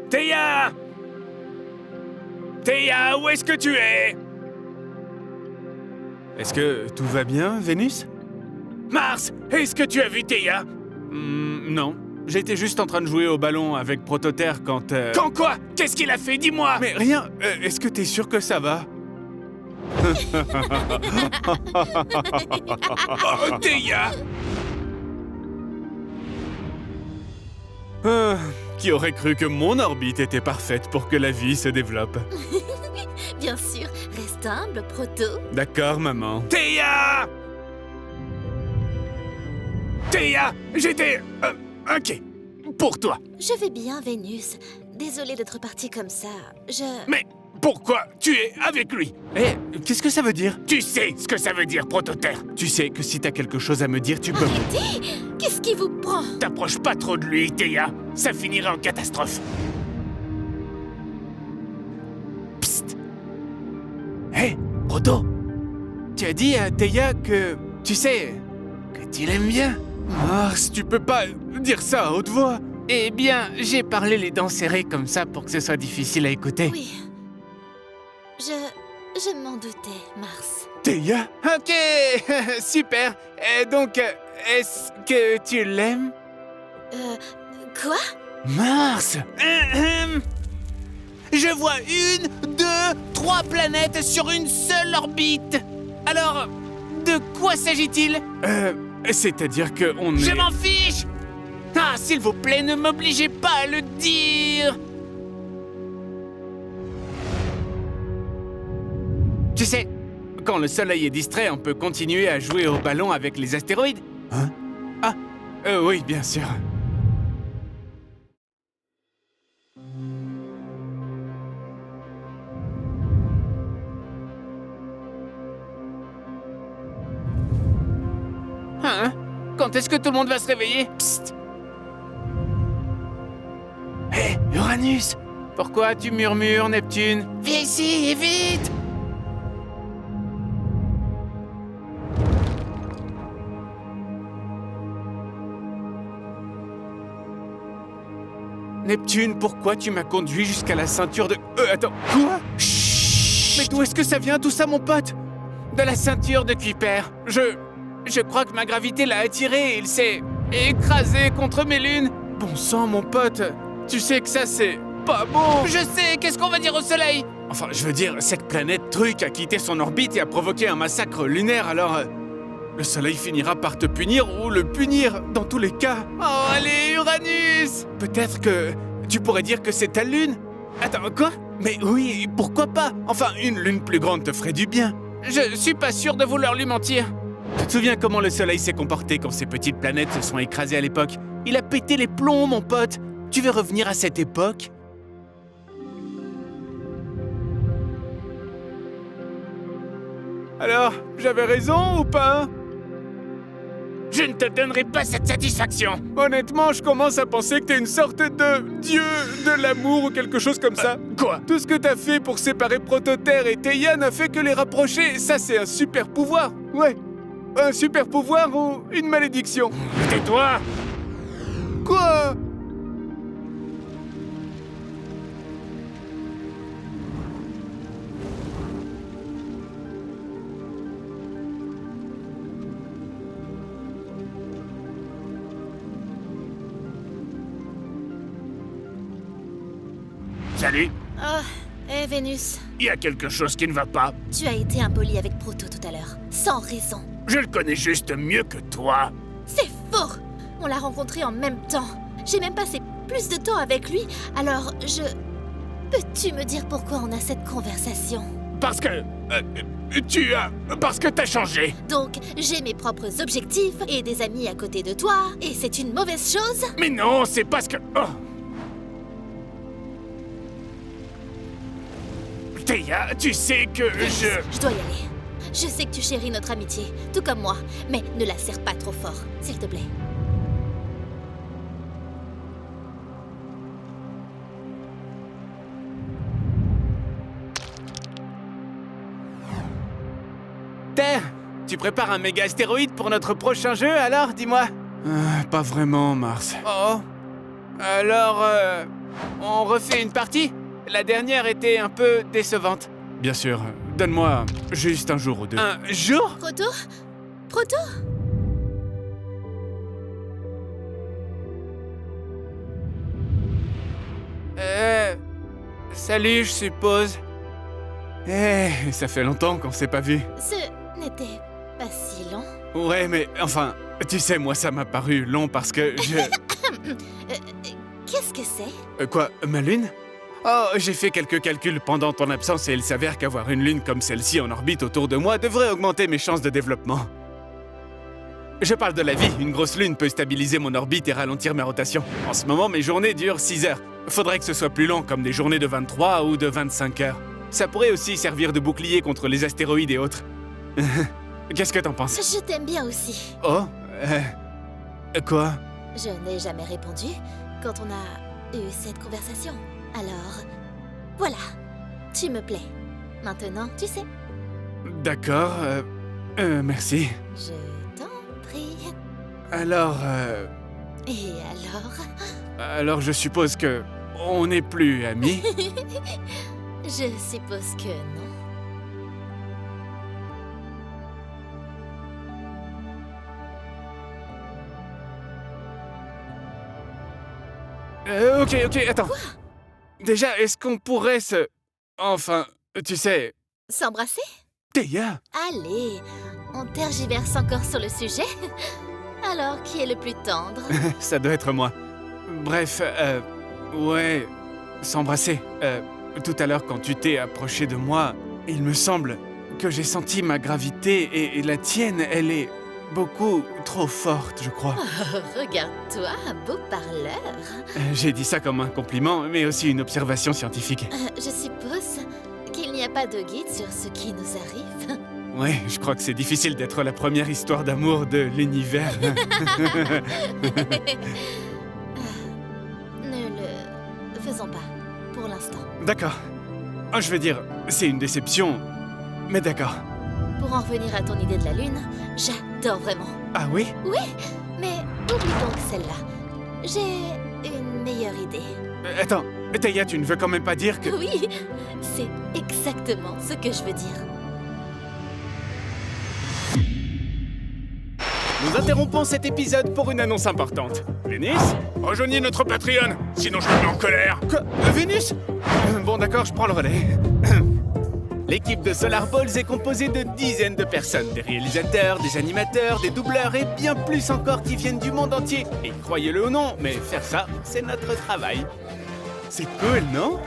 Théa! Théa, où est-ce que tu es? Est-ce que tout va bien, Vénus? Mars, est-ce que tu as vu Théa? Non. J'étais juste en train de jouer au ballon avec Prototerre quand... Quand quoi? Qu'est-ce qu'il a fait? Dis-moi! Mais rien. Est-ce que t'es sûr que ça va? Oh, Théa! Qui aurait cru que mon orbite était parfaite pour que la vie se développe? Bien sûr, reste humble, Proto. D'accord, maman. Théa! Théa, j'étais... inquiet. Pour toi. Je vais bien, Vénus. Désolée d'être partie comme ça. Mais pourquoi tu es avec lui? Qu'est-ce que ça veut dire? Tu sais ce que ça veut dire, Prototerre. Tu sais que si t'as quelque chose à me dire, tu peux... Arrêtez! Qu'est-ce qui vous prend? T'approches pas trop de lui, Théa. Ça finirait en catastrophe. Psst. Hé, Proto! Tu as dit à Théa que... Tu sais... que tu l'aimes bien? Mars, tu peux pas dire ça à haute voix. Eh bien, j'ai parlé les dents serrées comme ça pour que ce soit difficile à écouter. Oui. Je m'en doutais, Mars. Théa? Ok, super. Et donc, est-ce que tu l'aimes? Quoi? Mars! Je vois 1, 2, 3 planètes sur une seule orbite. Alors, de quoi s'agit-il? C'est-à-dire que on est... Je m'en fiche! Ah, s'il vous plaît, ne m'obligez pas à le dire! Tu sais, quand le soleil est distrait, on peut continuer à jouer au ballon avec les astéroïdes. Hein? Ah, oui, bien sûr. Hein? Quand est-ce que tout le monde va se réveiller? Psst! Hé, Uranus! Pourquoi tu murmures, Neptune? Viens ici, et vite! Neptune, pourquoi tu m'as conduit jusqu'à la ceinture de... attends, quoi? Chut! Mais d'où est-ce que ça vient tout ça, mon pote? De la ceinture de Kuiper. Je crois que ma gravité l'a attiré et il s'est écrasé contre mes lunes. Bon sang, mon pote, tu sais que ça, c'est pas bon. Je sais, qu'est-ce qu'on va dire au soleil? Enfin, je veux dire, cette planète truc a quitté son orbite et a provoqué un massacre lunaire, alors... le soleil finira par te punir ou le punir, dans tous les cas. Oh, allez, Uranus! Peut-être que tu pourrais dire que c'est ta lune? Attends, quoi? Mais oui, pourquoi pas? Enfin, une lune plus grande te ferait du bien. Je suis pas sûr de vouloir lui mentir. Tu te souviens comment le soleil s'est comporté quand ces petites planètes se sont écrasées à l'époque? Il a pété les plombs, mon pote. Tu veux revenir à cette époque? Alors, j'avais raison ou pas? Je ne te donnerai pas cette satisfaction. Honnêtement, je commence à penser que t'es une sorte de dieu de l'amour ou quelque chose comme ça. Quoi? Tout ce que t'as fait pour séparer Prototerre et Théa n'a fait que les rapprocher. Ça, c'est un super pouvoir. Ouais. Un super pouvoir ou une malédiction. Tais-toi! Quoi? Salut. Oh, hé Vénus. Il y a quelque chose qui ne va pas. Tu as été impoli avec Proto tout à l'heure. Sans raison. Je le connais juste mieux que toi. C'est faux! On l'a rencontré en même temps. J'ai même passé plus de temps avec lui, alors je... Peux-tu me dire pourquoi on a cette conversation? Parce que... Parce que t'as changé. Donc, j'ai mes propres objectifs et des amis à côté de toi, et c'est une mauvaise chose? Mais non, c'est parce que... Oh. Théa, tu sais que Je dois y aller. Je sais que tu chéris notre amitié, tout comme moi, mais ne la serre pas trop fort, s'il te plaît. Terre, tu prépares un méga astéroïde pour notre prochain jeu, alors dis-moi? Pas vraiment, Mars. Oh. Alors, on refait une partie? La dernière était un peu décevante. Bien sûr, donne-moi juste un jour ou deux. Un jour? Proto? Proto? Salut, je suppose. Ça fait longtemps qu'on s'est pas vu. Ce n'était pas si long. Ouais, mais enfin, tu sais, moi ça m'a paru long parce que je... Qu'est-ce que c'est? Quoi, ma lune? Oh, j'ai fait quelques calculs pendant ton absence et il s'avère qu'avoir une lune comme celle-ci en orbite autour de moi devrait augmenter mes chances de développement. Je parle de la vie, une grosse lune peut stabiliser mon orbite et ralentir ma rotation. En ce moment, mes journées durent 6 heures. Faudrait que ce soit plus long, comme des journées de 23 ou de 25 heures. Ça pourrait aussi servir de bouclier contre les astéroïdes et autres. Qu'est-ce que t'en penses? Je t'aime bien aussi. Oh? Quoi? Je n'ai jamais répondu quand on a eu cette conversation. Alors, voilà. Tu me plais. Maintenant, tu sais. D'accord, merci. Je t'en prie. Alors, Et alors? alors je suppose que... on n'est plus amis? Je suppose que non. Ok, attends. Déjà, est-ce qu'on pourrait se... Enfin, tu sais... S'embrasser? Théa! Allez, on tergiverse encore sur le sujet? Alors, qui est le plus tendre? Ça doit être moi. Bref, ouais... S'embrasser. Tout à l'heure, quand tu t'es approché de moi, il me semble que j'ai senti ma gravité et la tienne, elle est beaucoup trop forte, je crois. Oh, regarde-toi, beau parleur. J'ai dit ça comme un compliment, mais aussi une observation scientifique. Je suppose qu'il n'y a pas de guide sur ce qui nous arrive. Ouais, je crois que c'est difficile d'être la première histoire d'amour de l'univers. Ne le faisons pas, pour l'instant. D'accord. Ah, je veux dire, c'est une déception, mais d'accord. Pour en revenir à ton idée de la Lune, j'adore vraiment. Ah oui? Mais oublie donc celle-là. J'ai une meilleure idée. Attends, Théa, tu ne veux quand même pas dire que... Oui, c'est exactement ce que je veux dire. Nous interrompons cet épisode pour une annonce importante. Vénus? Rejoignez notre Patreon, sinon je me mets en colère. Quoi? Vénus? Bon, d'accord, je prends le relais. L'équipe de Solar Balls est composée de dizaines de personnes, des réalisateurs, des animateurs, des doubleurs et bien plus encore qui viennent du monde entier. Et croyez-le ou non, mais faire ça, c'est notre travail. C'est cool, non?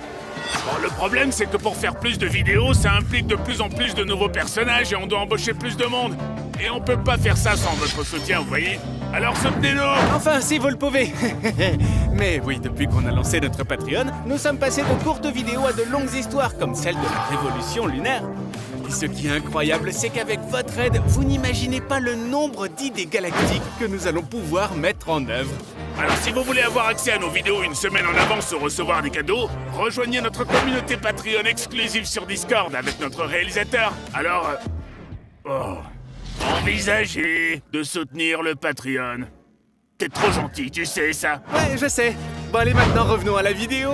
Bon, le problème, c'est que pour faire plus de vidéos, ça implique de plus en plus de nouveaux personnages et on doit embaucher plus de monde. Et on peut pas faire ça sans votre soutien, vous voyez? Alors soutenez-nous! Enfin, si vous le pouvez. Mais oui, depuis qu'on a lancé notre Patreon, nous sommes passés de courtes vidéos à de longues histoires comme celle de la révolution lunaire. Et ce qui est incroyable, c'est qu'avec votre aide, vous n'imaginez pas le nombre d'idées galactiques que nous allons pouvoir mettre en œuvre. Alors si vous voulez avoir accès à nos vidéos une semaine en avance ou recevoir des cadeaux, rejoignez notre communauté Patreon exclusive sur Discord avec notre réalisateur. Alors... envisagez de soutenir le Patreon. T'es trop gentil, tu sais ça. Ouais, je sais. Bon, allez, maintenant, revenons à la vidéo.